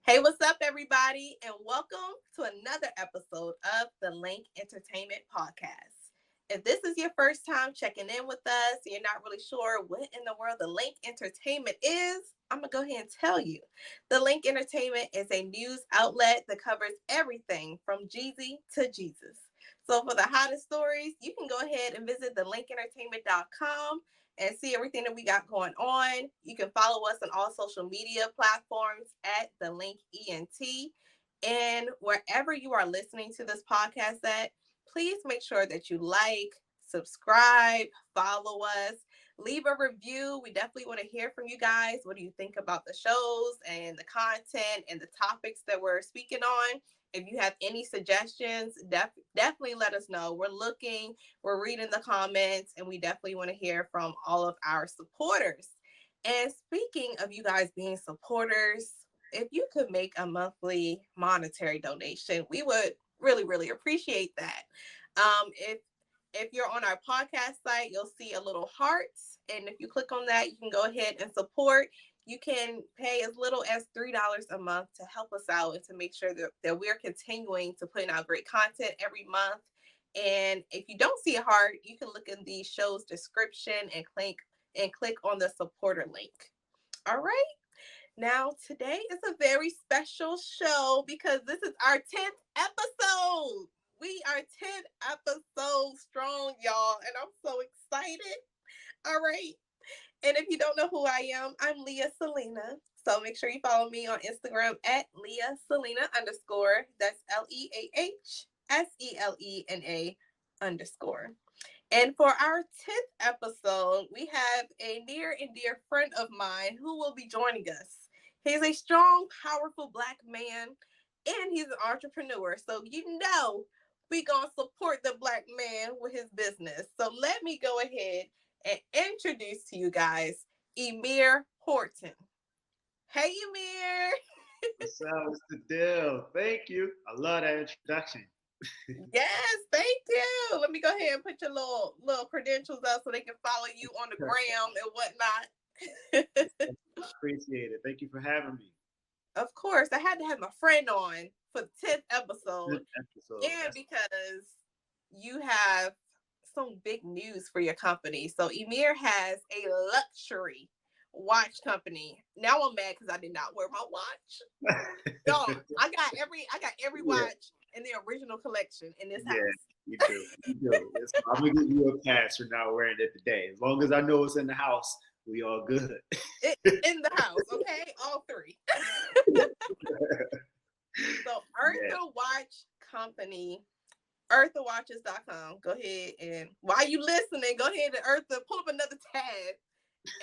Hey, what's up, everybody, and welcome to another episode of the Link Entertainment Podcast. If this is your first time checking in with us, and you're not really sure what in the world the Link Entertainment is, I'm going to go ahead and tell you. The Link Entertainment is a news outlet that covers everything from Jeezy to Jesus. So for the hottest stories, you can go ahead and visit thelinkentertainment.com and see everything that we got going on. You can follow us on all social media platforms at the Link ENT. And wherever you are listening to this podcast at, please make sure that you like, subscribe, follow us, leave a review. We definitely want to hear from you guys. What do you think about the shows and the content and the topics that we're speaking on? If you have any suggestions, definitely let us know. We're reading the comments, and we definitely want to hear from all of our supporters. And speaking of you guys being supporters, if you could make a monthly monetary donation, we would really, really appreciate that. If you're on our podcast site, you'll see a little heart. And if you click on that, you can go ahead and support. You can pay as little as $3 a month to help us out and to make sure that we're continuing to put out great content every month. And if you don't see a heart, you can look in the show's description and click on the supporter link. All right. Now, today is a very special show because this is our 10th episode. We are 10 episodes strong, y'all, and I'm so excited. All right. And if you don't know who I am, I'm Leah Selena. So make sure you follow me on Instagram at Leah Selena _. That's LeahSelena _. And for our 10th episode, we have a near and dear friend of mine who will be joining us. He's a strong, powerful Black man, and he's an entrepreneur. So we going to support the Black man with his business. So let me go ahead and introduce to you guys Emir Horton. Hey, Emir. What's the deal? Thank you. I love that introduction. Yes, thank you. Let me go ahead and put your little credentials up so they can follow you on the gram and whatnot. Appreciate it. Thank you for having me. Of course, I had to have my friend on for the 10th episode, Good episode. and because you have some big news for your company. So Emir has a luxury watch company. Now I'm mad because I did not wear my watch. No, I got every Yeah, watch in the original collection in this yeah, house. you do. You do. I'm gonna give you a pass for not wearing it today. As long as I know it's in the house, we all good. In the house, okay? All three. So Yeah. Eartha Watch Company, earthawatches.com. Go ahead and while you listening, go ahead and pull up another tab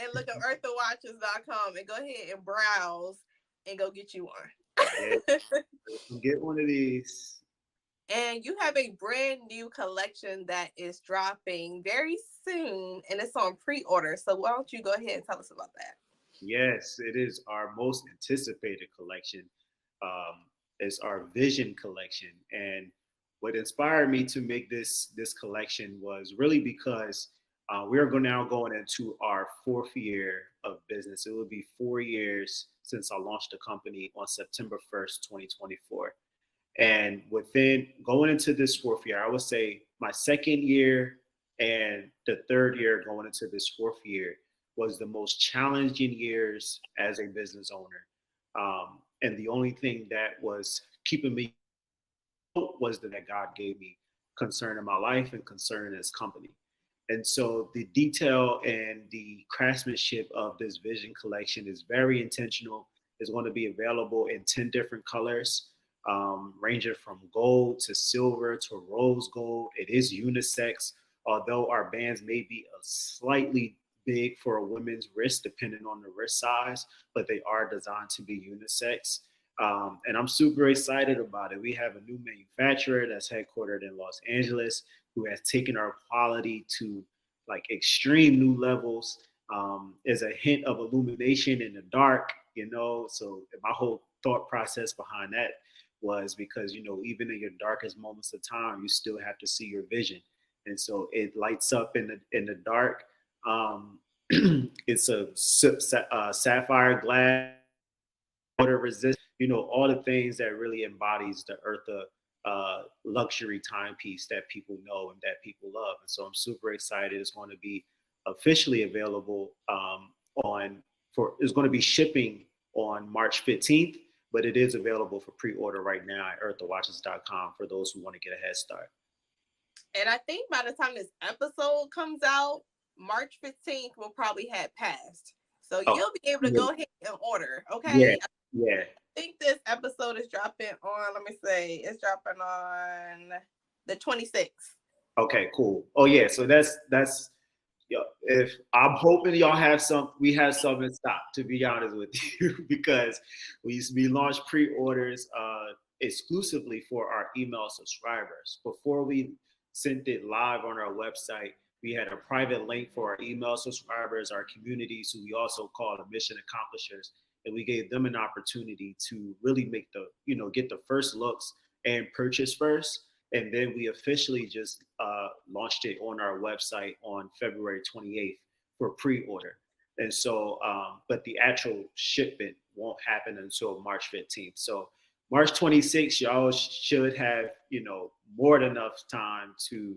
and look at earthawatches.com and go ahead and browse and go get you Yeah. one. Get one of these. And you have a brand new collection that is dropping very soon and it's on pre-order. So why don't you go ahead and tell us about that? Yes, it is our most anticipated collection. Um, it's our Vision collection, and what inspired me to make this collection was really because we are now going into our fourth year of business. It will be 4 years since I launched the company on September 1st, 2024. And within going into this fourth year, I would say my second year and the third year going into this fourth year was the most challenging years as a business owner. And the only thing that was keeping me was that God gave me concerning my life and concerning His company. And so the detail and the craftsmanship of this Vision collection is very intentional. It's going to be available in 10 different colors, ranging from gold to silver to rose gold. It is unisex, although our bands may be a slightly big for a woman's wrist, depending on the wrist size, but they are designed to be unisex. And I'm super excited about it. We have a new manufacturer that's headquartered in Los Angeles who has taken our quality to like extreme new levels. There's a hint of illumination in the dark, So my whole thought process behind that was because, even in your darkest moments of time, you still have to see your vision. And so it lights up in the dark. It's a sapphire glass, water resistant. all the things that really embodies the Eartha luxury timepiece that people know and that people love. And so I'm super excited. It's going to be officially available it's going to be shipping on March 15th, but it is available for pre-order right now at earthawatches.com for those who want to get a head start. And I think by the time this episode comes out, March 15th will probably have passed. So you'll be able to go ahead and order, okay? Yeah. I think this episode is dropping on, let me see, it's dropping on the 26th. Okay, cool. Oh yeah, so that's if I'm hoping y'all we have some in stock, to be honest with you, because we launched pre-orders exclusively for our email subscribers. Before we sent it live on our website, we had a private link for our email subscribers, our communities, who we also call the mission accomplishers, and we gave them an opportunity to really get the first looks and purchase first. And then we officially just launched it on our website on February 28th for pre-order. And so, but the actual shipment won't happen until March 15th. So March 26th, y'all should have, more than enough time to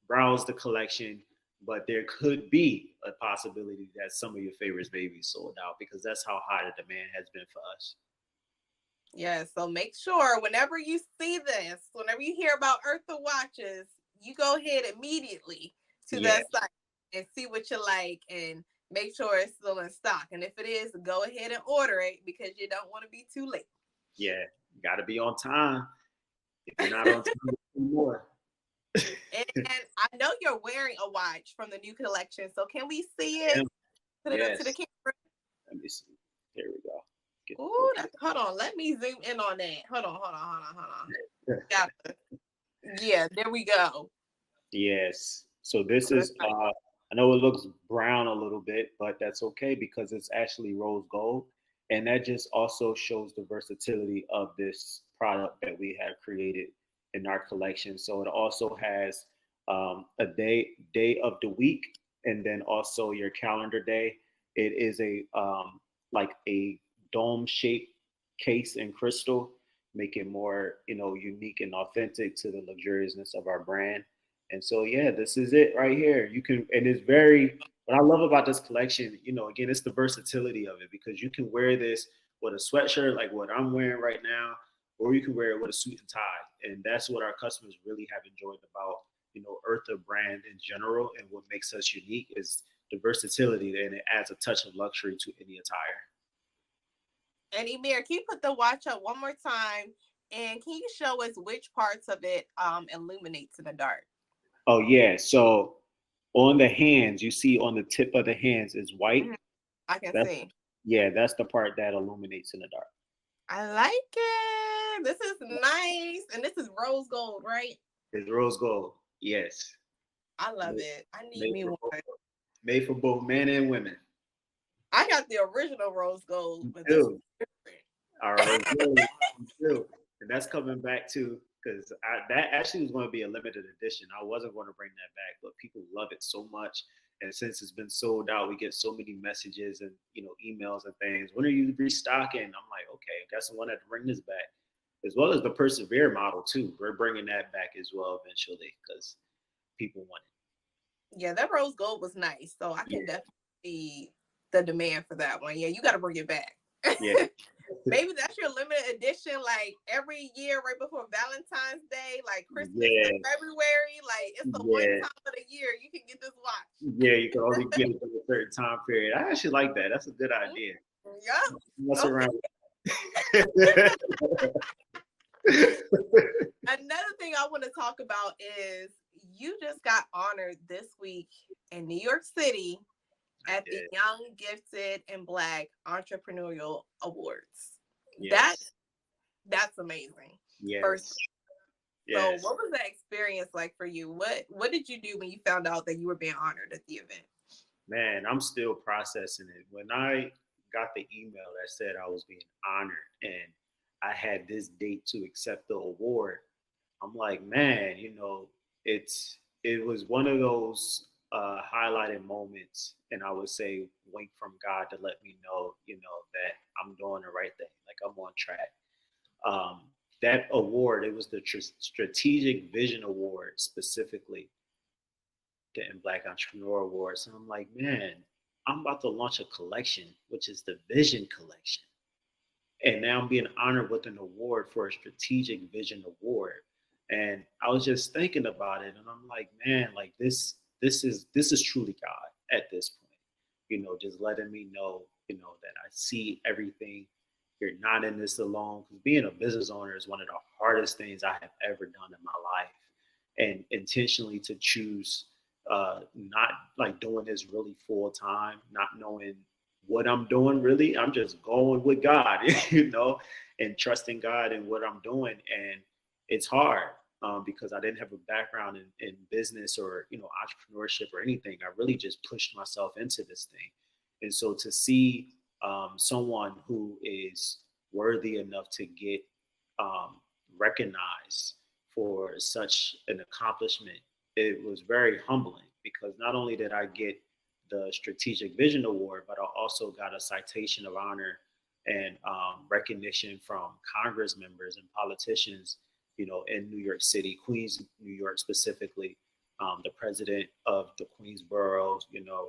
browse the collection. But there could be a possibility that some of your favorites may be sold out, because that's how high the demand has been for us. Yeah, so make sure whenever you see this, whenever you hear about Eartha watches, you go ahead immediately to that site and see what you like and make sure it's still in stock. And if it is, go ahead and order it, because you don't want to be too late. Yeah, you got to be on time. If you're not on time anymore. And I know you're wearing a watch from the new collection, so can we see it? Put it up to the camera. Let me see. Here we go. Oh, hold on. Let me zoom in on that. Hold on. Yeah, there we go. Yes. So this is, I know it looks brown a little bit, but that's okay because it's actually rose gold. And that just also shows the versatility of this product that we have created in our collection. So it also has a day of the week, and then also your calendar day. It is like a dome-shaped case in crystal, make it more, unique and authentic to the luxuriousness of our brand. And so, yeah, this is it right here. What I love about this collection, again, it's the versatility of it, because you can wear this with a sweatshirt like what I'm wearing right now, or you can wear it with a suit and tie. And that's what our customers really have enjoyed about, Eartha brand in general. And what makes us unique is the versatility, and it adds a touch of luxury to any attire. And Emir, can you put the watch up one more time? And can you show us which parts of it illuminates in the dark? Oh, yeah. So on the hands, you see on the tip of the hands is white. Mm-hmm. I can see. Yeah, that's the part that illuminates in the dark. I like it. This is nice. And this is rose gold, right? It's rose gold. Yes. I love it. I need me one. Made for both men and women. I got the original rose gold, but this is different. All right, too. And that's coming back to, because that actually was going to be a limited edition. I wasn't going to bring that back, but people love it so much. And since it's been sold out, we get so many messages and emails and things. When are you restocking? I'm like, okay, I guess I want to bring this back, as well as the Persevere model too. We're bringing that back as well eventually, because people want it. Yeah, that rose gold was nice, so I can definitely see the demand for that one. Yeah, you got to bring it back. Yeah. Maybe that's your limited edition, like every year right before Valentine's Day, like Christmas in February. Like it's the one time of the year you can get this watch. Yeah, you can only get it for a certain time period. I actually like that. That's a good idea. Yeah. Mess around. Another thing I want to talk about is you just got honored this week in New York City at the Young, Gifted, and Black Entrepreneurial Awards. Yes. That's amazing. Yes. First, so what was that experience like for you? What did you do when you found out that you were being honored at the event? Man, I'm still processing it. When I got the email that said I was being honored and I had this date to accept the award, I'm like, man, it was one of those highlighted moments, and I would say wink from God to let me know, that I'm doing the right thing, like I'm on track. um, that award, it was the Strategic Vision Award specifically, the Black Entrepreneur Award. So I'm like, man, I'm about to launch a collection, which is the Vision Collection. And now I'm being honored with an award for a Strategic Vision Award. And I was just thinking about it, and I'm like, man, like this is truly God at this point. Just letting me know, that I see everything. You're not in this alone. Because being a business owner is one of the hardest things I have ever done in my life. And intentionally to choose not like doing this really full time, not knowing what I'm doing really. I'm just going with God, and trusting God in what I'm doing. And it's hard because I didn't have a background in business or entrepreneurship or anything. I really just pushed myself into this thing, and so to see someone who is worthy enough to get um, recognized for such an accomplishment, it was very humbling because not only did I get the Strategic Vision Award, but I also got a citation of honor and recognition from Congress members and politicians, in New York City, Queens, New York specifically, the president of the Queensboro,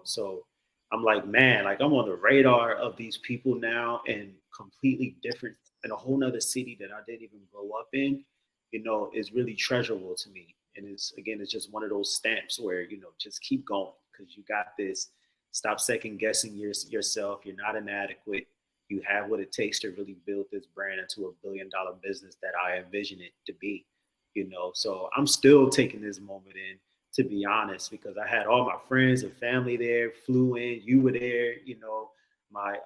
So I'm like, man, like I'm on the radar of these people now and completely different in a whole nother city that I didn't even grow up in, is really treasurable to me. And it's just one of those stamps where, just keep going because you got this. Stop second guessing yourself. You're not inadequate. You have what it takes to really build this brand into $1 billion business that I envision it to be, So I'm still taking this moment in, to be honest, because I had all my friends and family there, flew in, you were there, my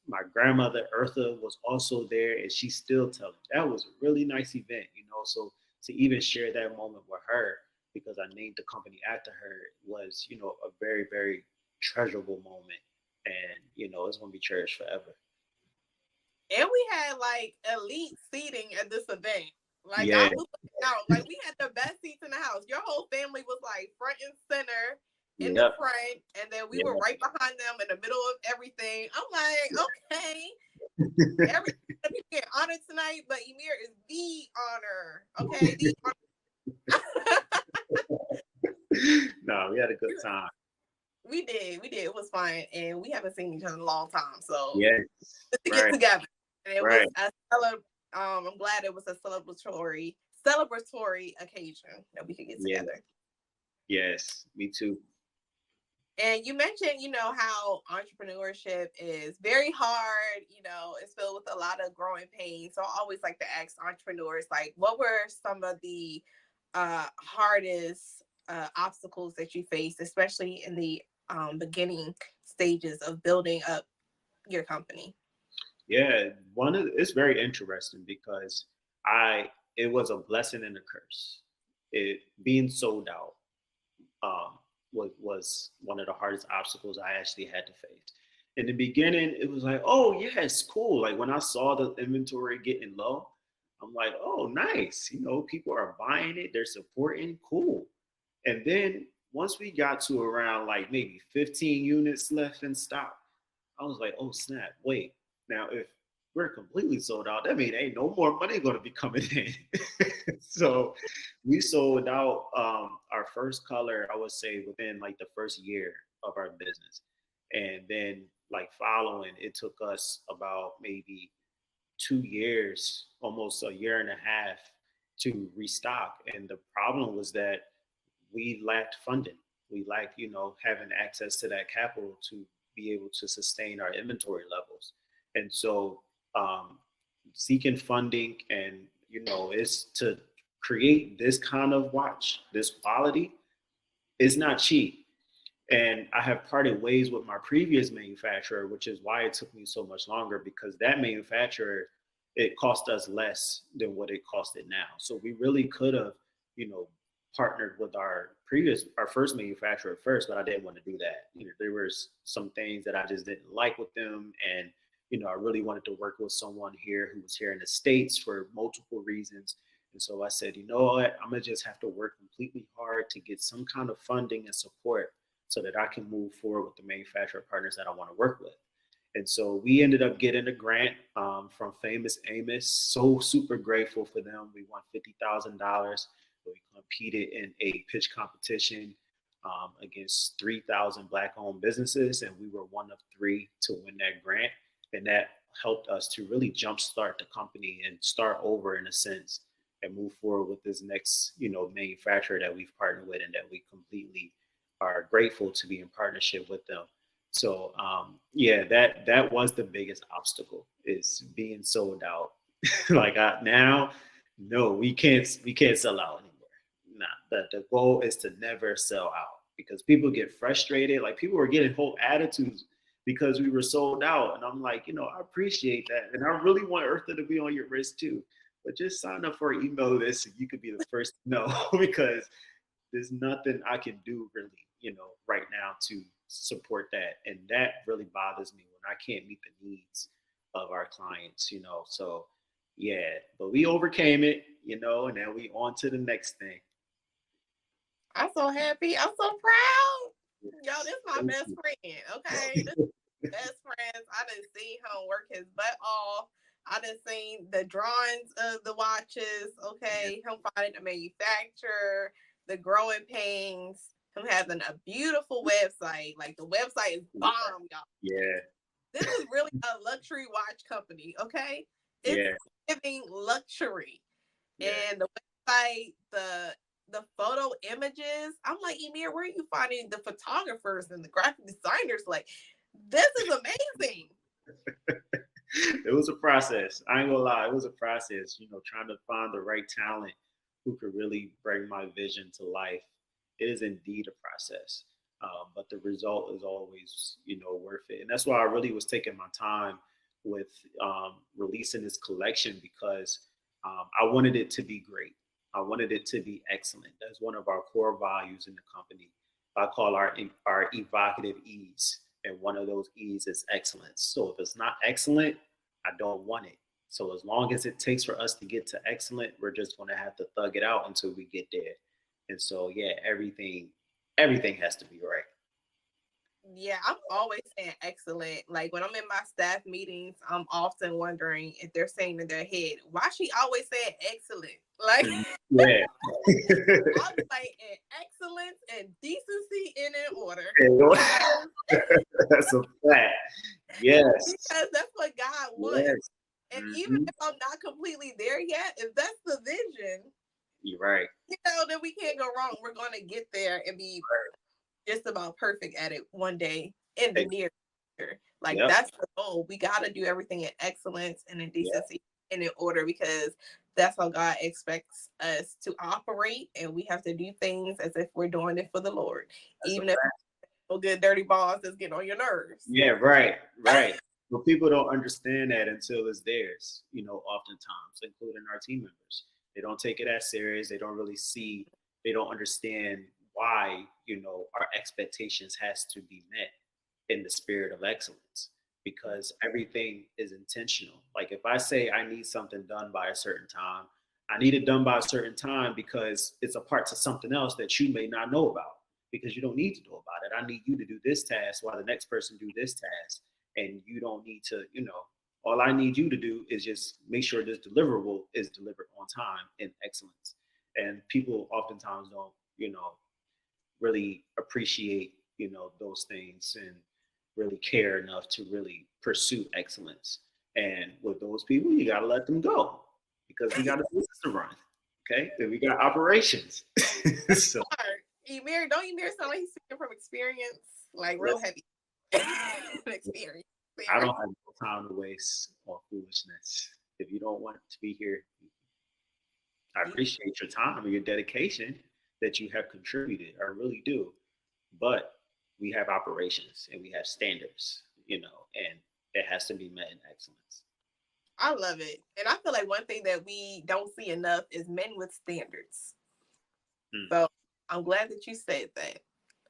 my grandmother Eartha was also there, and she's still telling that was a really nice event, So to even share that moment with her, because I named the company after her, was a very very treasurable moment, and it's gonna be cherished forever. And we had like elite seating at this event. Like I Yeah, was out, like we had the best seats in the house. Your whole family was like front and center in the yep, front, and then we yeah. were right behind them in the middle of everything. I'm like, okay, every people get honored tonight, but Emir is the honor. Okay, the honor. No, we had a good time. We did. It was fun, and we haven't seen each other in a long time, so Yes, to get right, together. And it was right. I'm glad it was a celebratory occasion that we could get Yeah, together. yes, me too. And you mentioned, how entrepreneurship is very hard, it's filled with a lot of growing pains. So I always like to ask entrepreneurs, like, what were some of the hardest obstacles that you faced, especially in the beginning stages of building up your company? Yeah, it's very interesting because I it was a blessing and a curse. It being sold out um, was one of the hardest obstacles I actually had to face. In the beginning, it was like, oh yeah, it's cool. Like when I saw the inventory getting low, I'm like, oh nice. People are buying it, they're supporting, cool. And then once we got to around like maybe 15 units left in stock, I was like, oh snap, wait. Now if we're completely sold out, that means ain't no more money gonna be coming in. So we sold out our first color, I would say, within like the first year of our business. And then like following, it took us about maybe 2 years, almost a year and a half to restock. And the problem was that we lacked funding. We lacked, having access to that capital to be able to sustain our inventory levels. And so seeking funding and, is to create this kind of watch, this quality, is not cheap. And I have parted ways with my previous manufacturer, which is why it took me so much longer, because that manufacturer, it cost us less than what it costed now. So we really could have, you know, partnered with our first manufacturer first, but I didn't want to do that. There was some things that I just didn't like with them. And, I really wanted to work with someone here who was here in the States for multiple reasons. And so I said, you know what, I'm gonna just have to work completely hard to get some kind of funding and support so that I can move forward with the manufacturer partners that I want to work with. And so we ended up getting a grant from Famous Amos. So super grateful for them. We won $50,000. We competed in a pitch competition against 3,000 Black-owned businesses, and we were one of three to win that grant. And that helped us to really jumpstart the company and start over in a sense and move forward with this next, manufacturer that we've partnered with and that we completely are grateful to be in partnership with them. So yeah, that was the biggest obstacle is being sold out. Now, no, we can't sell out anymore. Nah, the goal is to never sell out because people get frustrated. Like people were getting whole attitudes because we were sold out, and I'm like, I appreciate that, and I really want Eartha to be on your wrist too. But just sign up for an email list, and you could be the first to know because there's nothing I can do really, right now to support that. And that really bothers me when I can't meet the needs of our clients. So yeah, but we overcame it, and then we on to the next thing. I'm so happy. I'm so proud. Yo, this is my best friend. Okay. This is best friends. I done seen him work his butt off. I done seen the drawings of the watches. Okay. Him finding the manufacturer, the growing pains, him having a beautiful website. Like the website is bomb, y'all. Yeah. This is really a luxury watch company. Okay. It's giving luxury. Yeah. And the website, the photo images. I'm like, Emir, where are you finding the photographers and the graphic designers? Like, this is amazing. It was a process. I ain't gonna lie, it was a process, trying to find the right talent who could really bring my vision to life. It is indeed a process. But the result is always, worth it. And that's why I really was taking my time with releasing this collection because I wanted it to be great. I wanted it to be excellent. That's one of our core values in the company. I call our evocative E's, and one of those E's is excellence. So if it's not excellent, I don't want it. So as long as it takes for us to get to excellent, we're just going to have to thug it out until we get there. And so, yeah, everything has to be right. Yeah, I'm always saying excellent. Like when I'm in my staff meetings, I'm often wondering if they're saying in their head, why she always saying excellent? Like, yeah. I was like, excellence and decency in order. That's a fact. Yes. Because that's what God wants. Yes. And even if I'm not completely there yet, if that's the vision, you're right. Then we can't go wrong. We're going to get there and be just about perfect at it one day in the near future. Like that's the goal. We got to do everything in excellence and in decency and in order because that's how God expects us to operate, and we have to do things as if we're doing it for the Lord, even if no good dirty balls that's getting on your nerves. Yeah, right. But people don't understand that until it's theirs, oftentimes, including our team members. They don't take it as serious. They don't really see, they don't understand why, our expectations has to be met in the spirit of excellence, because everything is intentional. Like if I say I need something done by a certain time, I need it done by a certain time because it's a part to something else that you may not know about, because you don't need to know about it. I need you to do this task while the next person do this task. And you don't need to, all I need you to do is just make sure this deliverable is delivered on time in excellence. And people oftentimes don't, really appreciate, those things and really care enough to really pursue excellence. And with those people, you got to let them go because we got a business to run. Okay. And we got operations. So, Emir, don't Emir sound like he's speaking from experience? Like real heavy experience. I don't have no time to waste on foolishness. If you don't want to be here, I appreciate your time and your dedication that you have contributed. I really do. But we have operations and we have standards, and it has to be met in excellence. I love it. And I feel like one thing that we don't see enough is men with standards. So I'm glad that you said that.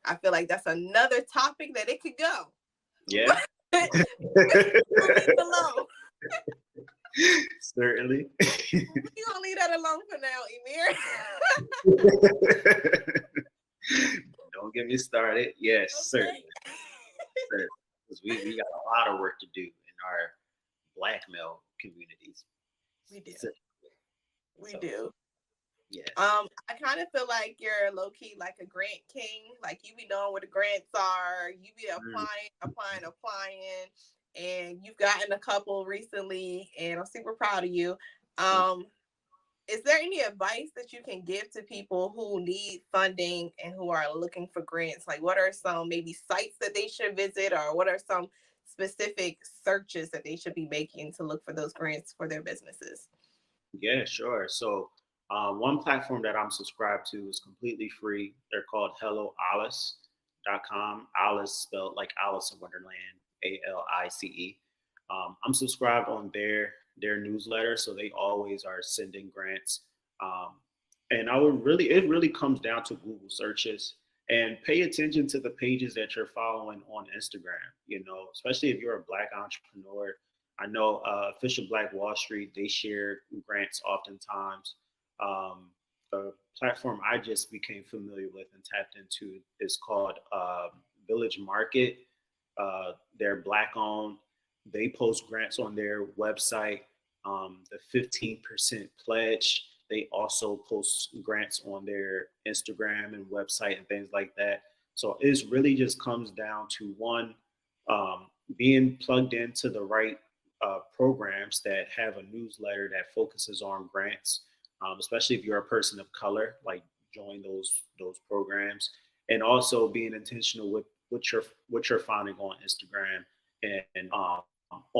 I feel like that's another topic that it could go. Yeah. Certainly. You're gonna leave that alone for now, Emir. Don't get me started. Yes, okay. Certainly. because we got a lot of work to do in our Black male communities We do. specifically. We So do. yes, I kind of feel like you're low key like a grant king. Like you be knowing what the grants are. You be mm, applying, and you've gotten a couple recently, and I'm super proud of you. mm. Um, is there any advice that you can give to people who need funding and who are looking for grants? Like, what are some maybe sites that they should visit, or what are some specific searches that they should be making to look for those grants for their businesses? Yeah, sure. So one platform that I'm subscribed to is completely free. They're called HelloAlice.com. Alice spelled like Alice in Wonderland, ALICE. I'm subscribed on their newsletter, so they always are sending grants. Um, and it really comes down to Google searches and pay attention to the pages that you're following on Instagram. Especially if you're a Black entrepreneur. I know Official Black Wall Street, they share grants oftentimes. The platform I just became familiar with and tapped into is called Village Market. They're Black owned. They post grants on their website. The 15% pledge. They also post grants on their Instagram and website and things like that. So it really just comes down to one, being plugged into the right programs that have a newsletter that focuses on grants, especially if you're a person of color, like join those programs, and also being intentional with what you're finding on Instagram and on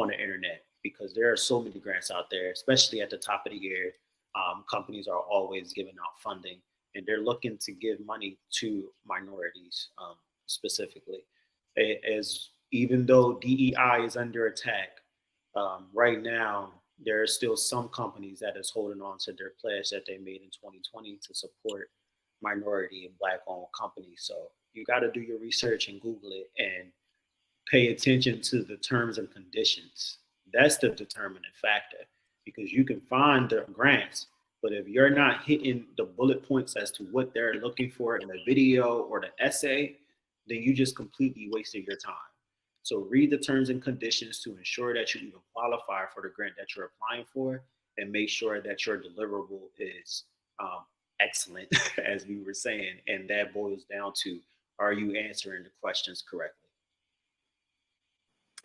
the internet, because there are so many grants out there, especially at the top of the year. Companies are always giving out funding, and they're looking to give money to minorities specifically. As even though DEI is under attack, right now, there are still some companies that is holding on to their pledge that they made in 2020 to support minority and Black-owned companies. So you got to do your research and Google it and pay attention to the terms and conditions. That's the determining factor, because you can find the grants, but if you're not hitting the bullet points as to what they're looking for in the video or the essay, then you just completely wasted your time. So read the terms and conditions to ensure that you even qualify for the grant that you're applying for, and make sure that your deliverable is excellent, as we were saying. And that boils down to, are you answering the questions correctly?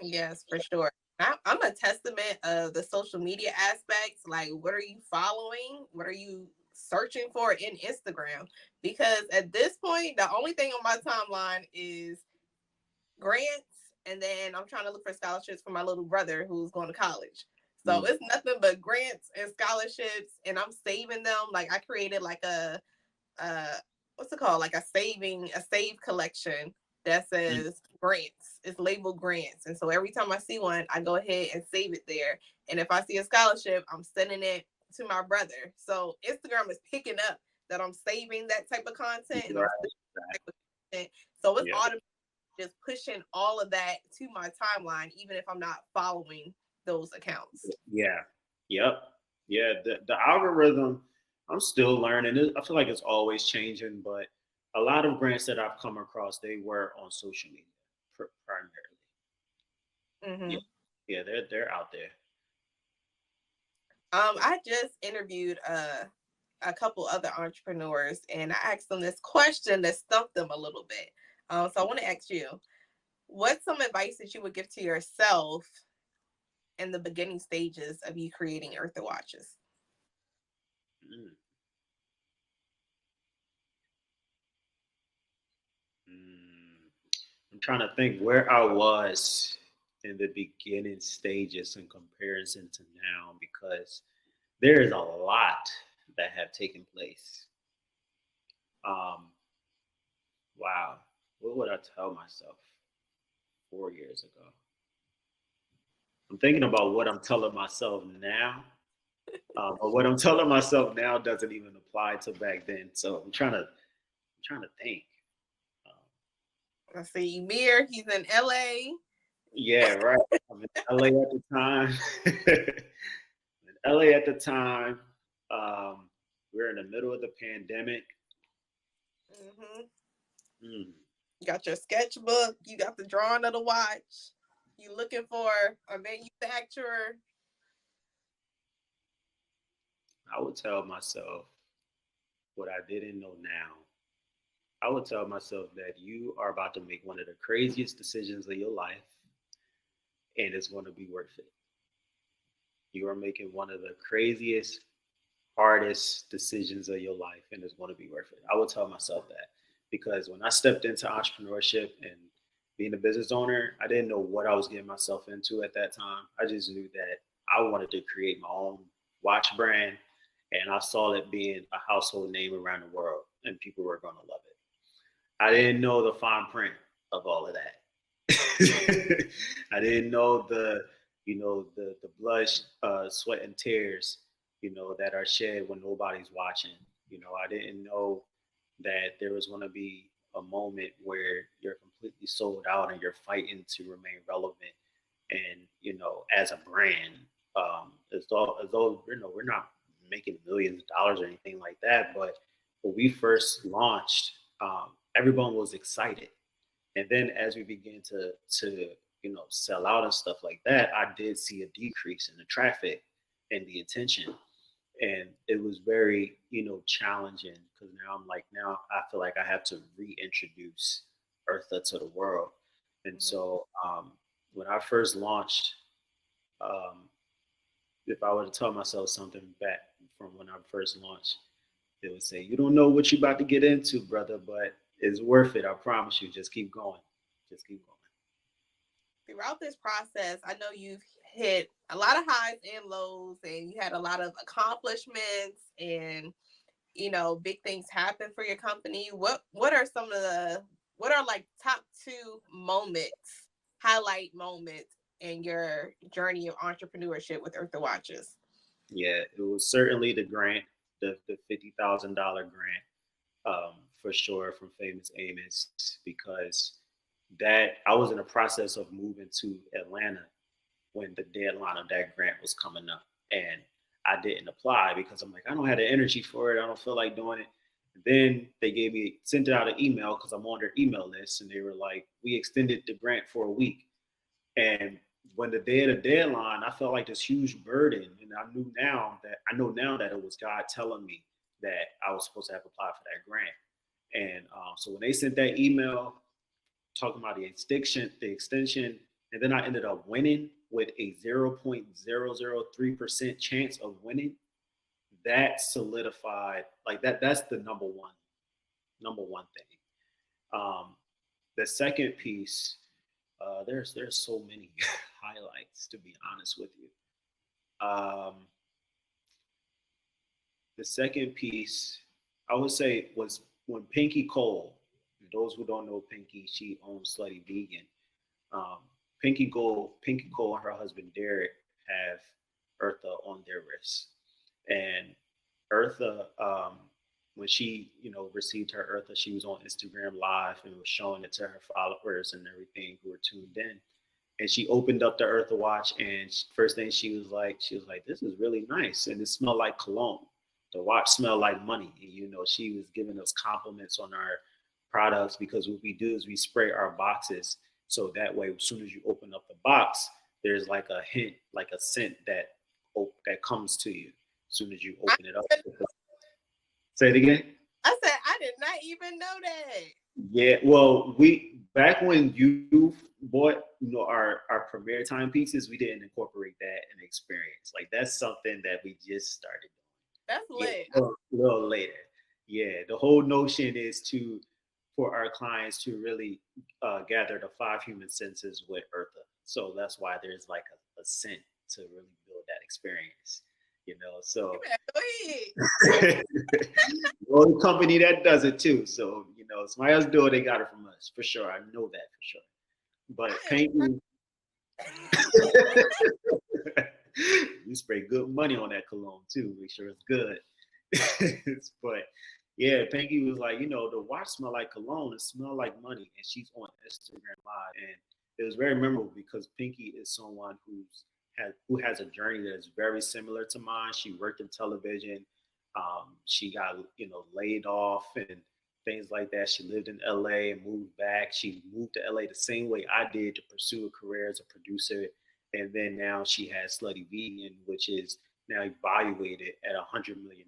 Yes, for sure. I'm a testament of the social media aspects. Like, what are you following? What are you searching for in Instagram? Because at this point, the only thing on my timeline is grants, and then I'm trying to look for scholarships for my little brother who's going to college. So Mm. it's nothing but grants and scholarships, and I'm saving them. Like I created like uh what's it called? Like a save collection that Mm. says grants. It's labeled grants. And so every time I see one, I go ahead and save it there. And if I see a scholarship, I'm sending it to my brother. So Instagram is picking up that I'm saving that type of content and I'm Right. saving that type of content. So it's Yeah. automatically just pushing all of that to my timeline, even if I'm not following those accounts. Yeah. Yep. Yeah. The algorithm, I'm still learning. I feel like it's always changing, but a lot of grants that I've come across, they were on social media primarily. Yeah. Mm-hmm. Yeah. They're out there. I just interviewed a couple other entrepreneurs, and I asked them this question that stumped them a little bit. So I want to ask you, what's some advice that you would give to yourself in the beginning stages of you creating Eartha Watches? Mm. Mm. I'm trying to think where I was in the beginning stages in comparison to now, because there is a lot that have taken place. Um, wow. What would I tell myself 4 years ago? I'm thinking about what I'm telling myself now, but what I'm telling myself now doesn't even apply to back then. So I'm trying to think. Um, Let's see, Emir, he's in LA. yeah, right. I'm in LA at the time. In LA at the time. We're in the middle of the pandemic. Mm-hmm. Mm. You got your sketchbook. You got the drawing of the watch. You looking for a manufacturer. I would tell myself what I didn't know now. I would tell myself that you are about to make one of the craziest decisions of your life, and it's going to be worth it. You are making one of the craziest, hardest decisions of your life, and it's going to be worth it. I would tell myself that because when I stepped into entrepreneurship and being a business owner, I didn't know what I was getting myself into at that time. I just knew that I wanted to create my own watch brand, and I saw it being a household name around the world, and people were going to love it. I didn't know the fine print of all of that. I didn't know the blood, sweat, and tears, that are shed when nobody's watching. I didn't know that there was going to be a moment where you're completely sold out and you're fighting to remain relevant. And as a brand, as though we're not making millions of dollars or anything like that, but when we first launched, everyone was excited. And then as we began to sell out and stuff like that, I did see a decrease in the traffic and the attention. And it was very, challenging because now I feel like I have to reintroduce Eartha to the world. And Mhm. so when I first launched, um, if I were to tell myself something back from when I first launched, it would say, "You don't know what you're about to get into, brother, but it's worth it. I promise you. Just keep going. Just keep going." Throughout this process, I know you've hit a lot of highs and lows, and you had a lot of accomplishments, and big things happen for your company. What are some of the what are like top two moments, highlight moments in your journey of entrepreneurship with Eartha Watches? Yeah, it was certainly the grant, the $50,000 grant, for sure from Famous Amos, because that I was in the process of moving to Atlanta when the deadline of that grant was coming up, and I didn't apply because I'm like, I don't have the energy for it. I don't feel like doing it. Then they sent out an email because I'm on their email list, and they were like, we extended the grant for a week. And when the day of the deadline, I felt like this huge burden, and I know now that it was God telling me that I was supposed to have applied for that grant. And so when they sent that email talking about the extension, and then I ended up winning with a 0.003% chance of winning. That solidified, like that. That's the number one thing. Um, the second piece, there's so many highlights, to be honest with you. The second piece, I would say, was when Pinky Cole. Those who don't know Pinky, she owns Slutty Vegan. Um, Pinky Cole, and her husband Derek have Eartha on their wrists, and Eartha, when she received her Eartha, she was on Instagram Live and was showing it to her followers and everything who were tuned in. And she opened up the Eartha watch, and first thing she was like, "This is really nice," and it smelled like cologne. The watch smelled like money, and she was giving us compliments on our products because what we do is we spray our boxes so that way, as soon as you open up the box, there's like a hint, like a scent that comes to you as soon as you I, open it up. Say it again. I said I did not even know that. Yeah, well, we back when you bought, our premier timepieces, we didn't incorporate that in the experience. Like that's something that we just started That's doing. lit. Yeah, a little later. Yeah, the whole notion is for our clients to really gather the five human senses with Eartha. So that's why there's like a scent to really build that experience. You So better go ahead. well, the company that does it too. So somebody else do it, they got it from us for sure. I know that for sure. But I am. painting, you spray good money on that cologne too. Make sure it's good. But yeah, Pinky was like, the watch smell like cologne. It smell like money, and she's on Instagram Live, and it was very memorable because Pinky is someone who has a journey that is very similar to mine. She worked in television. She got laid off, and things like that. She lived in LA and moved back. She moved to LA the same way I did to pursue a career as a producer. And then now she has Slutty Vegan, which is now evaluated at $100 million.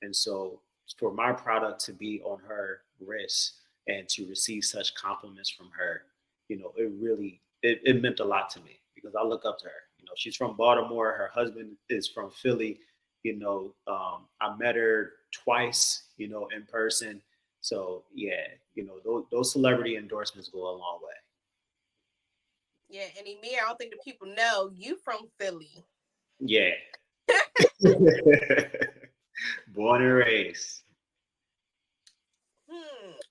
And so for my product to be on her wrist and to receive such compliments from her, it really it meant a lot to me because I look up to her. She's from Baltimore. Her husband is from Philly. I met her twice, in person. So yeah, those celebrity endorsements go a long way. Yeah, and Emir, I don't think the people know you from Philly. Yeah. Born and raised.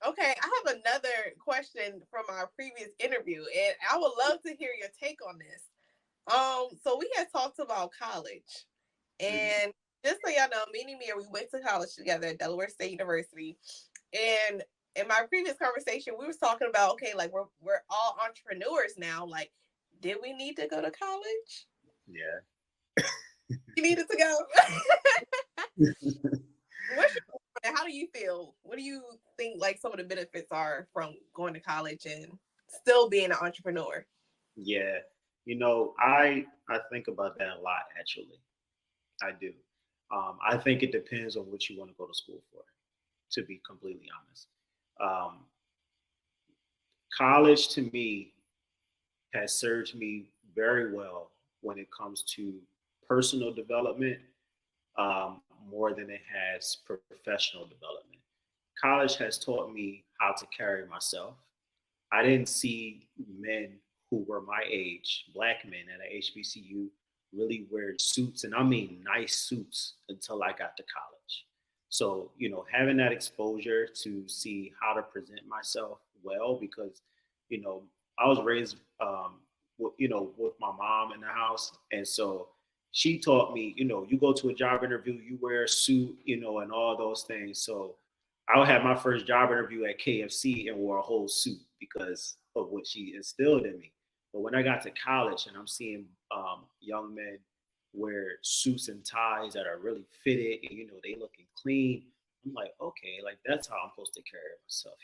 Okay, I have another question from our previous interview, and I would love to hear your take on this. So we had talked about college, and just so y'all know, me and Emir, we went to college together at Delaware State University, and in my previous conversation, we were talking about, okay, like we're all entrepreneurs now. Like, did we need to go to college? Yeah. You needed to go. What's your, how do you feel? What do you think like some of the benefits are from going to college and still being an entrepreneur? Yeah. I think about that a lot actually. I do. I think it depends on what you want to go to school for, to be completely honest. Um, College to me has served me very well when it comes to personal development, more than it has professional development. College has taught me how to carry myself. I didn't see men who were my age, black men at a HBCU, really wear suits, and I mean nice suits, until I got to college. So, having that exposure to see how to present myself well, because, you know, I was raised, with my mom in the house. And so she taught me, you go to a job interview, you wear a suit, and all those things. So I had my first job interview at KFC and wore a whole suit because of what she instilled in me. But when I got to college and I'm seeing young men wear suits and ties that are really fitted and they looking clean, I'm like, okay, like that's how I'm supposed to carry myself.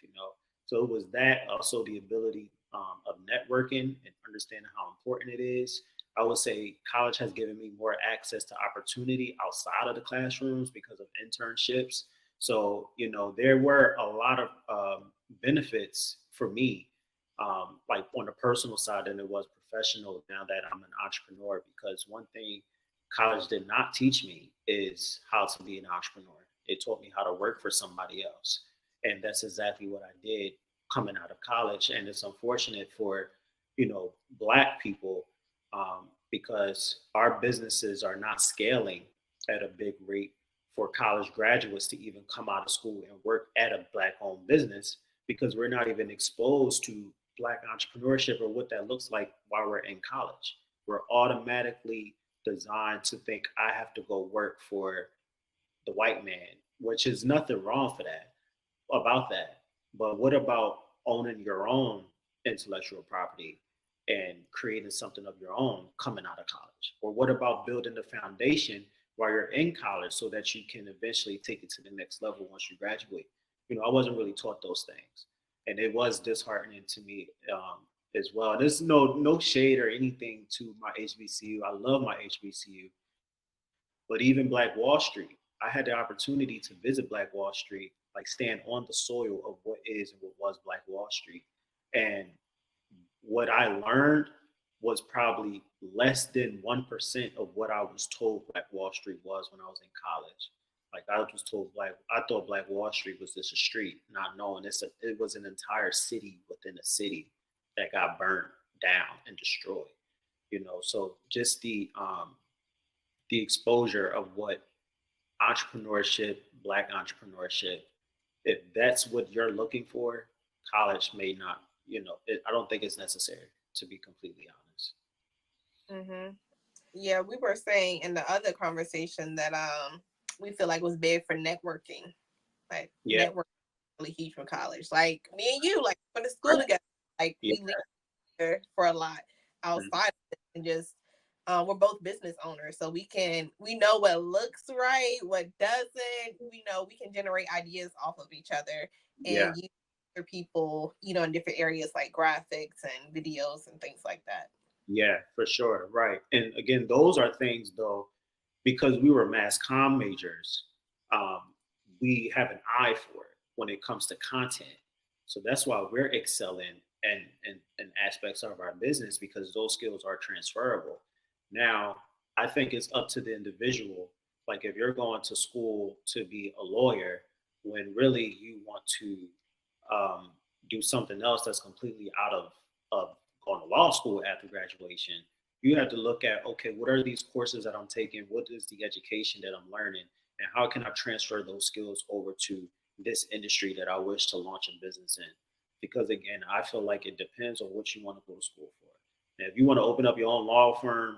So it was that, also the ability of networking and understanding how important it is. I would say college has given me more access to opportunity outside of the classrooms because of internships. So, there were a lot of benefits for me, like on the personal side than it was professional now that I'm an entrepreneur. Because one thing college did not teach me is how to be an entrepreneur. It taught me how to work for somebody else. And that's exactly what I did coming out of college. And it's unfortunate for, Black people, because our businesses are not scaling at a big rate for college graduates to even come out of school and work at a Black owned business, because we're not even exposed to Black entrepreneurship or what that looks like while we're in college. We're automatically designed to think I have to go work for the white man, which is nothing wrong for that about that. But what about owning your own intellectual property and creating something of your own coming out of college? Or what about building the foundation while you're in college so that you can eventually take it to the next level once you graduate? I wasn't really taught those things, and it was disheartening to me, as well. And there's no shade or anything to my HBCU. I love my HBCU, but even Black Wall Street, I had the opportunity to visit Black Wall Street, like stand on the soil of what is and what was Black Wall Street. And what I learned was probably less than 1% of what I was told Black Wall Street was when I was in college. Like I was told I thought Black Wall Street was just a street, not knowing it was an entire city within a city that got burned down and destroyed. So just the exposure of what entrepreneurship, Black entrepreneurship, if that's what you're looking for, college may not, I don't think it's necessary, to be completely honest. Mm-hmm. Yeah, we were saying in the other conversation that we feel like was big for networking, like Yeah. networking really huge from college. Like me and you, like went to school together, like Yeah. we linked together for a lot Mhm. outside of it and just we're both business owners, so we know what looks right, what doesn't. We know we can generate ideas off of each other Yeah. and use for people, in different areas like graphics and videos and things like that. Yeah, for sure. Right. And again, those are things though, because we were mass comm majors, um, we have an eye for it when it comes to content. So that's why we're excelling in aspects of our business because those skills are transferable. Now, I think it's up to the individual. Like if you're going to school to be a lawyer, when really you want to um, do something else that's completely out of going to law school after graduation, you have to look at, okay, what are these courses that I'm taking? What is the education that I'm learning? And how can I transfer those skills over to this industry that I wish to launch a business in? Because again, I feel like it depends on what you want to go to school for. And if you want to open up your own law firm,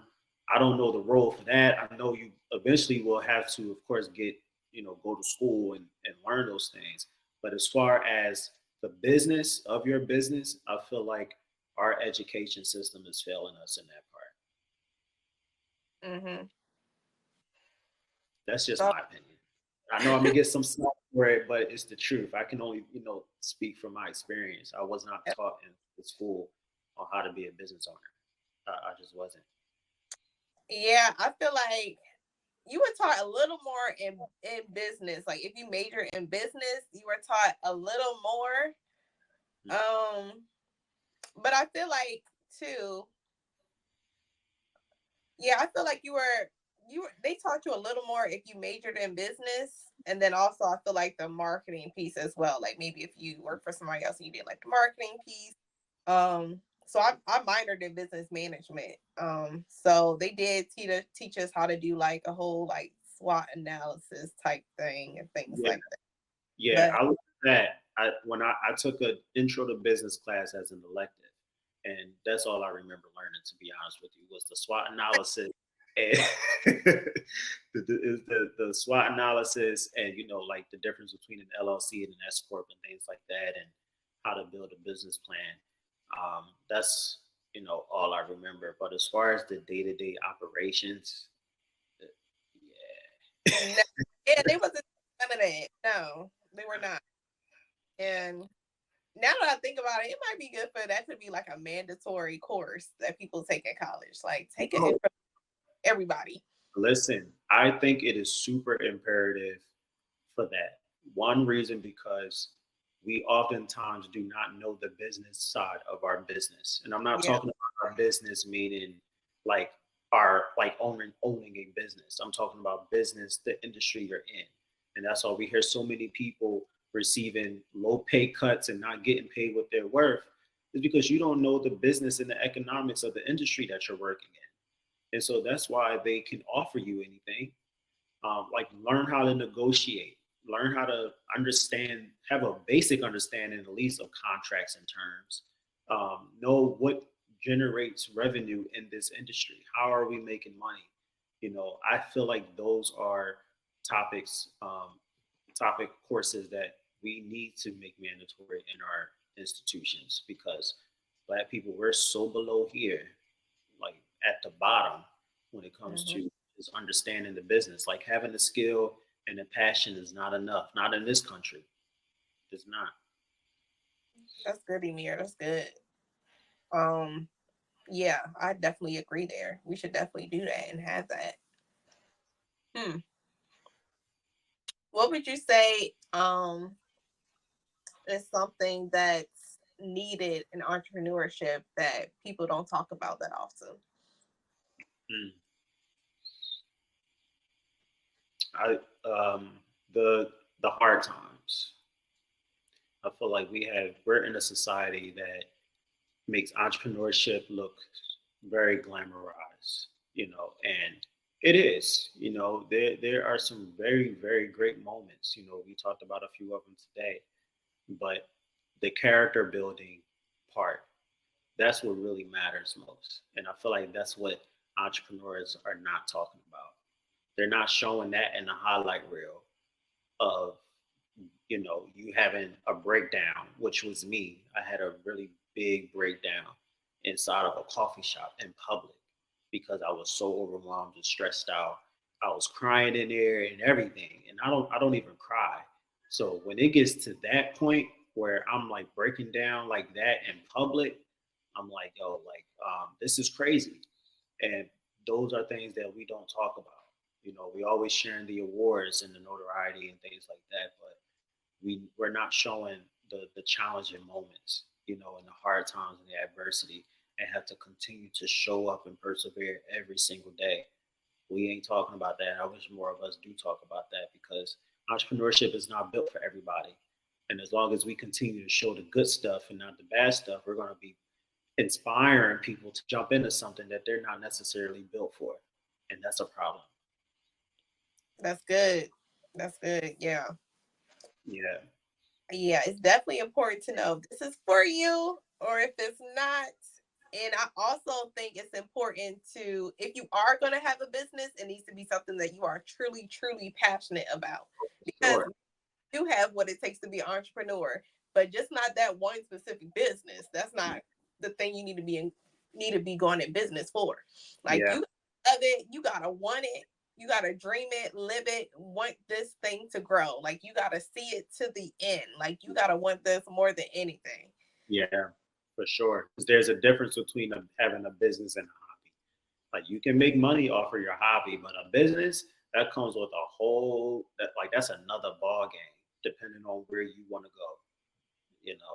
I don't know the role for that. I know you eventually will have to, of course, go to school and learn those things. But as far as the business of your business, I feel like our education system is failing us in that part. Hmm. That's just So my opinion. I know I'm gonna get some stuff for it, but it's the truth. I can only, speak from my experience. I was not taught in the school on how to be a business owner. I just wasn't. yeah, I feel like you were taught a little more in business. Like if you major in business, you were taught a little more. Um, but I feel like too, yeah, I feel like you were they taught you a little more if you majored in business. And then also I feel like the marketing piece as well. Like maybe if you work for somebody else and you did like the marketing piece. So I minored in business management. So they did teach us how to do like a whole like SWOT analysis type thing and things Yeah, like that. yeah. But I was that. I took an intro to business class as an elective, and that's all I remember learning. To be honest with you, was the SWOT analysis and the SWOT analysis, and like the difference between an LLC and an S corp and things like that, and how to build a business plan. That's all I remember. But as far as the day to day operations, yeah. no, yeah, they wasn't none of that. No, they were not. And now that I think about it, it might be good for that to be like a mandatory course that people take in college. Like take it in for everybody. Listen, I think it is super imperative for that. One reason because we oftentimes do not know the business side of our business. And I'm not Yeah. talking about our business meaning like our like owning a business. I'm talking about business, the industry you're in. And that's why we hear so many people receiving low pay cuts and not getting paid what they're worth, is because you don't know the business and the economics of the industry that you're working in. And so that's why they can offer you anything. Like learn how to negotiate, learn how to understand, have a basic understanding at least of contracts and terms. Know what generates revenue in this industry. How are we making money? I feel like those are topics, topic courses that we need to make mandatory in our institutions because Black people, we're so below here, like at the bottom when it comes Hmm. to is understanding the business. Like having the skill and the passion is not enough. Not in this country. It's not. That's good, Emir. That's good. Um, yeah, I definitely agree there. We should definitely do that and have that. Hmm. What would you say is something that's needed in entrepreneurship that people don't talk about that often? Mm. I the hard times. I feel like we're in a society that makes entrepreneurship look very glamorized, and it is. There are some very, very great moments. We talked about a few of them today, but the character building part, that's what really matters most. And I feel like that's what entrepreneurs are not talking about. They're not showing that in the highlight reel of, you having a breakdown, which was me. I had a really big breakdown inside of a coffee shop in public. because I was so overwhelmed and stressed out. I was crying in there and everything, and I don't even cry. So when it gets to that point where I'm like breaking down like that in public, I'm like, yo, like this is crazy. And those are things that we don't talk about. We always sharing the awards and the notoriety and things like that, but we're not showing the challenging moments, and the hard times and the adversity, and have to continue to show up and persevere every single day. We ain't talking about that. I wish more of us do talk about that, because entrepreneurship is not built for everybody. And as long as we continue to show the good stuff and not the bad stuff, we're going to be inspiring people to jump into something that they're not necessarily built for. And that's a problem. That's good. That's good. Yeah. Yeah. Yeah, it's definitely important to know if this is for you or if it's not. And I also think it's important to, if you are going to have a business, it needs to be something that you are truly, truly passionate about. Because Sure. you have what it takes to be an entrepreneur, but just not that one specific business. That's not the thing you need to be going in business for. Like Yeah. you love it, you gotta want it, you gotta dream it, live it, want this thing to grow. Like you gotta see it to the end. Like you gotta want this more than anything. Yeah, for sure. 'Cause there's a difference between having a business and a hobby. Like you can make money off of your hobby, but a business that comes with a whole that's another ball game, depending on where you want to go.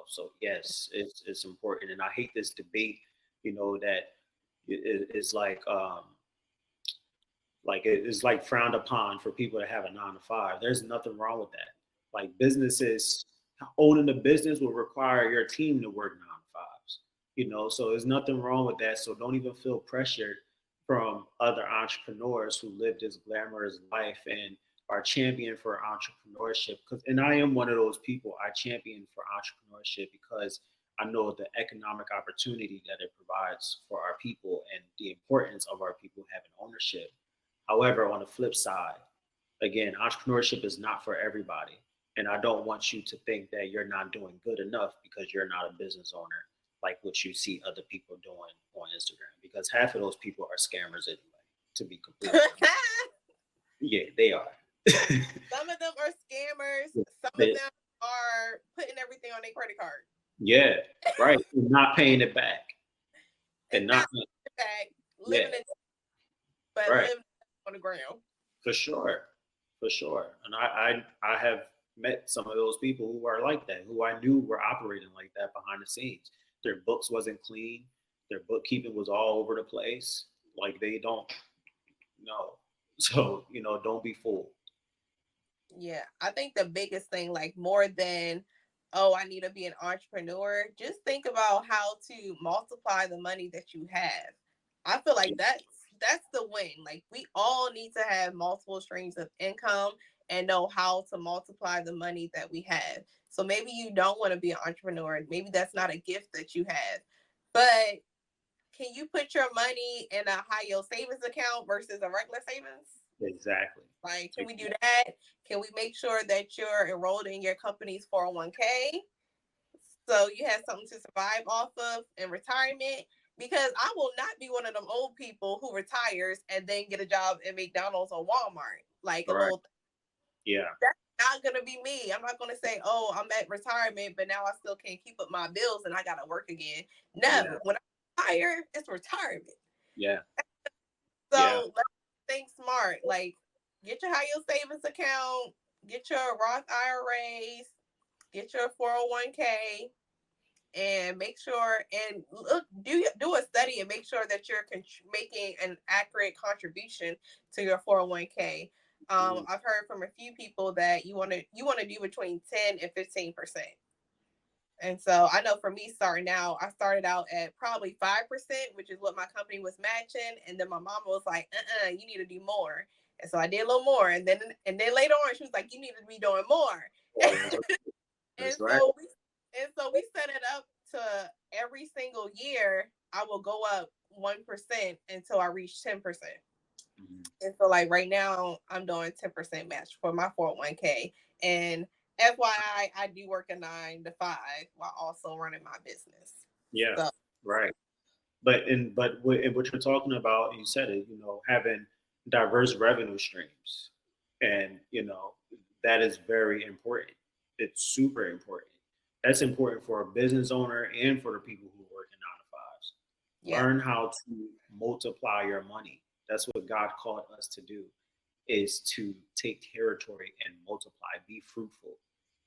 So yes, it's important. And I hate this debate, that it's like it's like frowned upon for people to have a 9 to 5. There's nothing wrong with that. Like businesses, owning a business will require your team to work 9 to 5s. So there's nothing wrong with that. So don't even feel pressured from other entrepreneurs who live this glamorous life and are champion for entrepreneurship. And I am one of those people. I champion for entrepreneurship because I know the economic opportunity that it provides for our people and the importance of our people having ownership. However, on the flip side, again, entrepreneurship is not for everybody. And I don't want you to think that you're not doing good enough because you're not a business owner, like what you see other people doing on Instagram, because half of those people are scammers anyway, to be completely honest. Yeah, they are. Some of them are scammers, some of They- them are putting everything on their credit card yeah, right. And not paying it back. And and not, not back, yeah, living it, but right. living on the ground. For sure. For sure. And I have met some of those people who are like that, who I knew were operating like that behind the scenes. Their books wasn't clean. Their bookkeeping was all over the place. Like they don't know. So, don't be fooled. Yeah, I think the biggest thing, like more than, oh, I need to be an entrepreneur, just think about how to multiply the money that you have. I feel like that's the win. Like we all need to have multiple streams of income and know how to multiply the money that we have. So maybe you don't want to be an entrepreneur. Maybe that's not a gift that you have. But can you put your money in a high yield savings account versus a regular savings? Exactly. Like, can we do that? Can we make sure that you're enrolled in your company's 401k so you have something to survive off of in retirement? Because I will not be one of them old people who retires and then get a job at McDonald's or Walmart, like a All right. little. Yeah. That's not gonna be me. I'm not gonna say, "Oh, I'm at retirement, but now I still can't keep up my bills and I gotta work again." Yeah. No, when I retire, it's retirement. Yeah. Yeah. So let's think smart. Like, get your high yield savings account, get your Roth IRAs, get your 401k, and make sure and look do a study and make sure that you're making an accurate contribution to your 401k. Mm. I've heard from a few people that you want to do between 10 and 15%. And so I know for me starting out, I started out at probably 5%, which is what my company was matching. And then my mama was like, you need to do more. And so I did a little more. And then later on, she was like, you need to be doing more. That's right. and That's right. so we and so we set it up to every single year I will go up 1% until I reach 10%. Mhm. And so like right now I'm doing 10% match for my 401k. And FYI, I do work a 9 to 5 while also running my business. Yeah. So Right. What you're talking about, you said it, having diverse revenue streams, and that is very important. It's super important. That's important for a business owner and for the people who work in 9 to 5s. Yeah, Learn how to multiply your money. That's what God called us to do, is to take territory and multiply, be fruitful.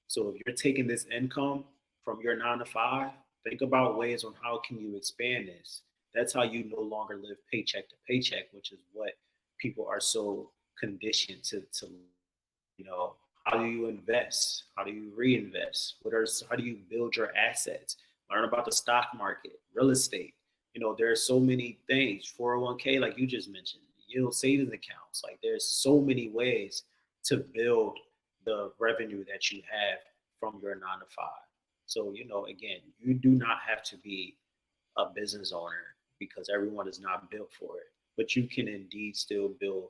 So if you're taking this income from your 9 to 5, think about ways on how can you expand this. That's how you no longer live paycheck to paycheck, which is what people are so conditioned to. How do you invest? How do you reinvest? How do you build your assets? Learn about the stock market, real estate. There are so many things. 401k, like you just mentioned, savings accounts. Like there's so many ways to build the revenue that you have from your 9 to 5. So, again, you do not have to be a business owner because everyone is not built for it. But you can indeed still build,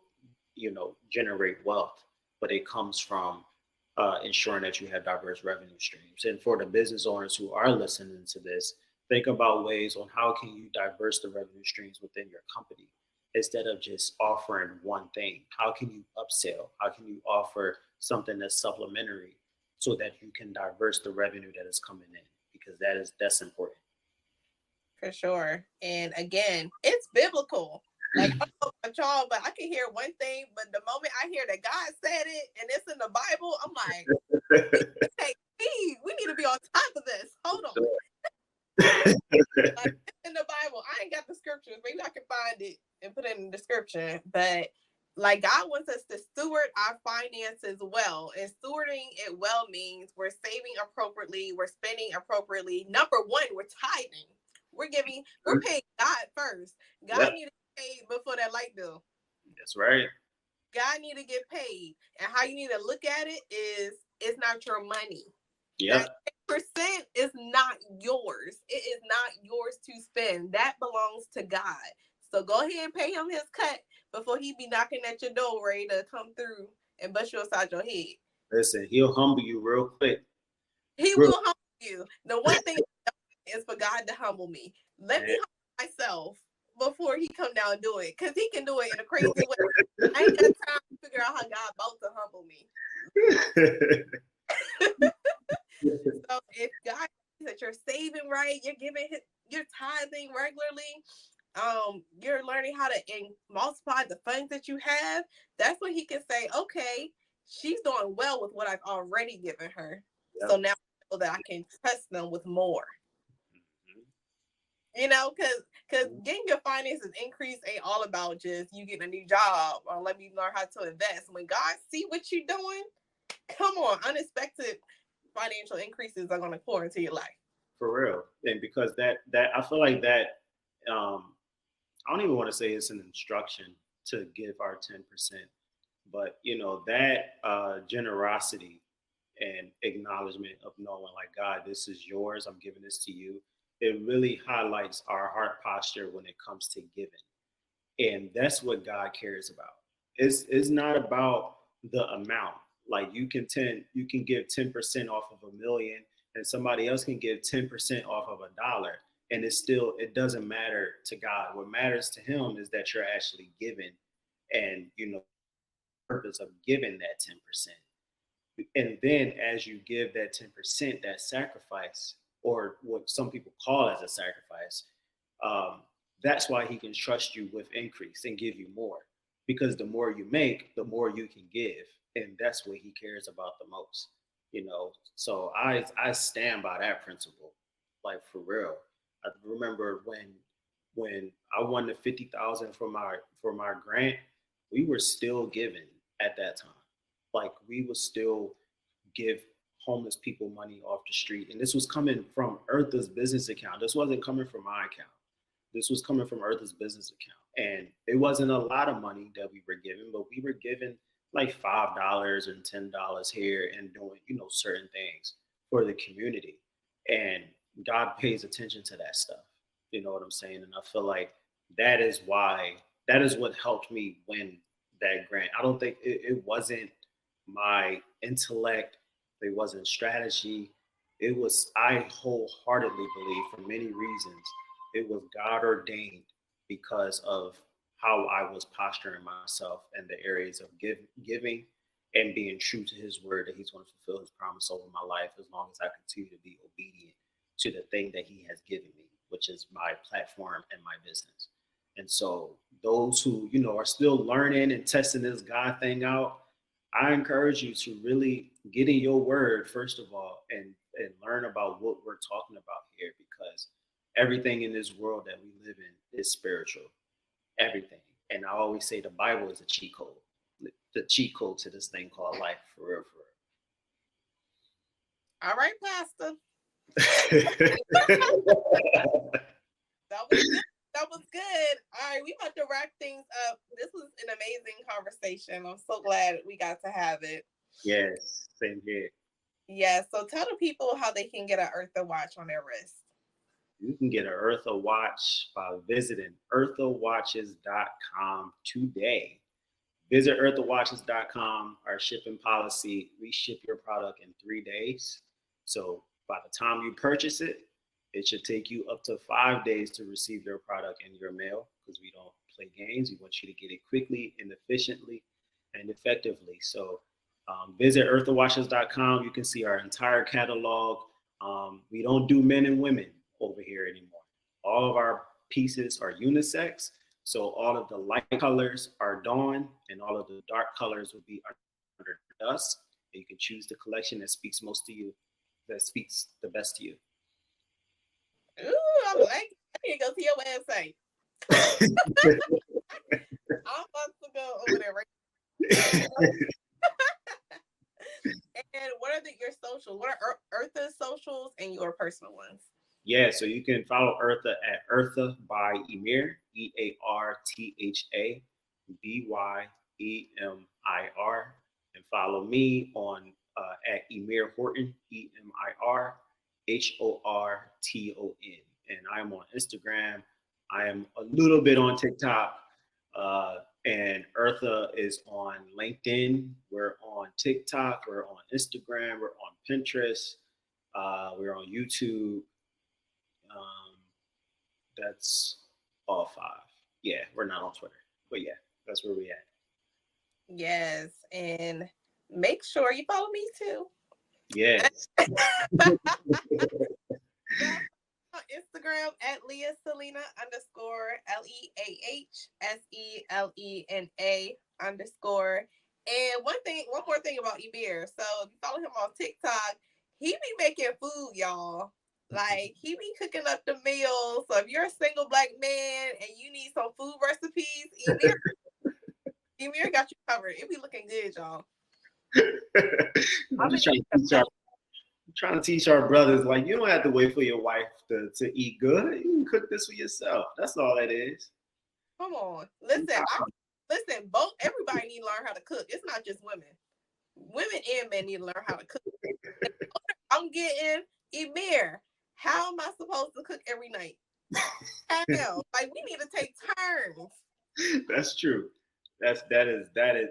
generate wealth. But it comes from ensuring that you have diverse revenue streams. And for the business owners who are listening to this, think about ways on how can you diverse the revenue streams within your company instead of just offering one thing. How can you upsell? How can you offer something that's supplementary so that you can diverse the revenue that is coming in? Because that's important. for sure. And again, it's biblical. Like, I don't know about y'all, but I can hear one thing, but the moment I hear that God said it and it's in the Bible, I'm like, hey, we need to be on top of this. Hold on. Like, it's in the Bible. I ain't got the scriptures. Maybe I can find it and put it in the description. But like, God wants us to steward our finances well. And stewarding it well means we're saving appropriately, we're spending appropriately. Number one, we're tithing. We're paying God first. God Yep. needs to get paid before that light bill. That's right. God need to get paid. And how you need to look at it is it's not your money. Yep. That 10% is not yours. It is not yours to spend. That belongs to God. So go ahead and pay him his cut before he be knocking at your door ready to come through and bust you upside your head. Listen, he'll humble you real quick. He will humble you. The one thing is for God to humble me. Let me humble myself before he come down and do it. Because he can do it in a crazy way. I ain't got time to figure out how God about to humble me. So if God sees that you're saving right, you're you're tithing regularly, you're learning how to multiply the funds that you have, that's when he can say, okay, she's doing well with what I've already given her. Yep. So now I know that I can trust them with more. Because getting your finances increased ain't all about just you getting a new job or let me learn how to invest. When God see what you're doing, come on, unexpected financial increases are going to pour into your life. For real. And because that I feel like that, I don't even want to say it's an instruction to give our 10%, but that generosity and acknowledgement of knowing like, God, this is yours, I'm giving this to you. It really highlights our heart posture when it comes to giving. And that's what God cares about. It's not about the amount. Like you can give 10% off of $1 million and somebody else can give 10% off of $1. And it doesn't matter to God. What matters to him is that you're actually giving and, the purpose of giving that 10%. And then as you give that 10%, that sacrifice, or what some people call as a sacrifice, that's why he can trust you with increase and give you more. Because the more you make, the more you can give. And that's what he cares about the most. So I stand by that principle, like for real. I remember when I won the 50,000 for my grant, we were still giving at that time. Like we would still give homeless people money off the street. And this was coming from Eartha's business account. This wasn't coming from my account. This was coming from Eartha's business account. And it wasn't a lot of money that we were giving, but we were giving like $5 and $10 here and doing, certain things for the community. And God pays attention to that stuff. You know what I'm saying? And I feel like that is what helped me win that grant. I don't think it wasn't my intellect. It wasn't strategy. I wholeheartedly believe, for many reasons, It was God ordained because of how I was posturing myself in the areas of giving and being true to His word that He's going to fulfill His promise over my life as long as I continue to be obedient to the thing that He has given me, which is my platform and my business. And so, those who are still learning and testing this God thing out, I encourage you to really get in your word first of all, and learn about what we're talking about here, because everything in this world that we live in is spiritual. Everything. And I always say the Bible is a cheat code. The cheat code to this thing called life, for real, All right, Pastor. for real. That was good. That was good. All right, we about to wrap things up. This was an amazing conversation. I'm so glad we got to have it. Yes, same here. Yeah, so tell the people how they can get an Eartha watch on their wrist. You can get an Eartha watch by visiting earthawatches.com today. Visit earthawatches.com. Our shipping policy, we ship your product in 3 days. So by the time you purchase it, it should take you up to 5 days to receive your product in your mail, because we don't play games. We want you to get it quickly and efficiently and effectively. So visit earthawatches.com. You can see our entire catalog. We don't do men and women over here anymore. All of our pieces are unisex. So all of the light colors are dawn, and all of the dark colors will be under dusk. And you can choose the collection that speaks most to you, that speaks the best to you. Ooh, I like it. I need to go to your website. I'm about to go over there right. And what are your socials? What are Eartha's socials and your personal ones? Yeah, so you can follow Eartha at Eartha by Emir, EARTHABYEMIR, and follow me on at Emir Horton, EMIRHORTON, and I'm on Instagram. I am a little bit on TikTok, and Eartha is on LinkedIn. We're on TikTok. We're on Instagram. We're on Pinterest. We're on YouTube. That's all 5. Yeah, we're not on Twitter, but yeah, that's where we at. Yes, and make sure you follow me too. Yes. On Instagram at Leah Selena _LeahSelena_. And one more thing about Emir. So if you follow him on TikTok, he be making food, y'all. Like, he be cooking up the meals. So if you're a single Black man and you need some food recipes, Emir got you covered. It be looking good, y'all. I'm just trying to teach our brothers, like, you don't have to wait for your wife to eat good. You can cook this for yourself. That's all that is. Come on. Listen, both everybody need to learn how to cook. It's not just women. Women and men need to learn how to cook. I'm getting Emir. How am I supposed to cook every night? Hell, like, we need to take turns. That's true. That is,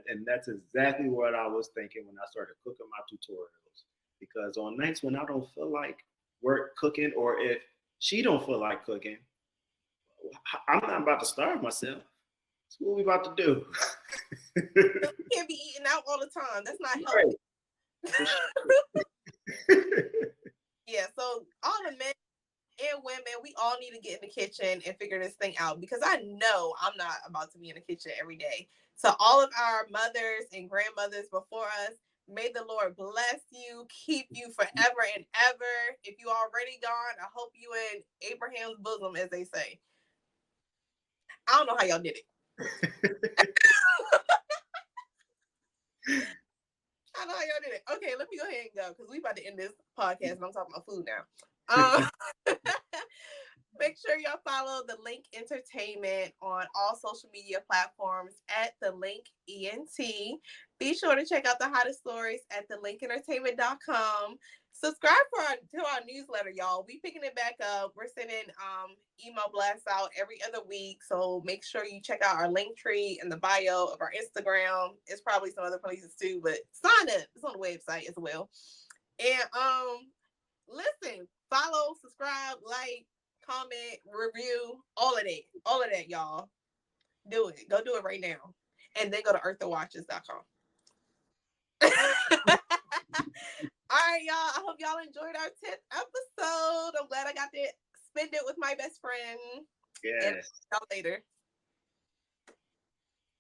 and that's exactly what I was thinking when I started cooking my tutorials. Because on nights when I don't feel like cooking, or if she don't feel like cooking, I'm not about to starve myself. That's what we about to do. You can't be eating out all the time. That's not healthy. Right. Yeah, so all the men and women, we all need to get in the kitchen and figure this thing out, because I know I'm not about to be in the kitchen every day. So all of our mothers and grandmothers before us, may the Lord bless you, keep you forever and ever. If you already gone, I hope you in Abraham's bosom, as they say. I don't know how y'all did it. I know how y'all did it. Okay, let me go ahead and go, because we about to end this podcast and I'm talking about food now. Make sure y'all follow The Link Entertainment on all social media platforms at The Link ENT. Be sure to check out the hottest stories at thelinkentertainment.com. Subscribe to our newsletter, y'all. We picking it back up. We're sending email blasts out every other week. So make sure you check out our link tree in the bio of our Instagram. It's probably some other places too, but sign up. It's on the website as well. And listen, follow, subscribe, like, comment, review, all of that, y'all. Do it. Go do it right now. And then go to earthawatches.com. All right, y'all. I hope y'all enjoyed our 10th episode. I'm glad I got to spend it with my best friend. Yes. And I'll see y'all later.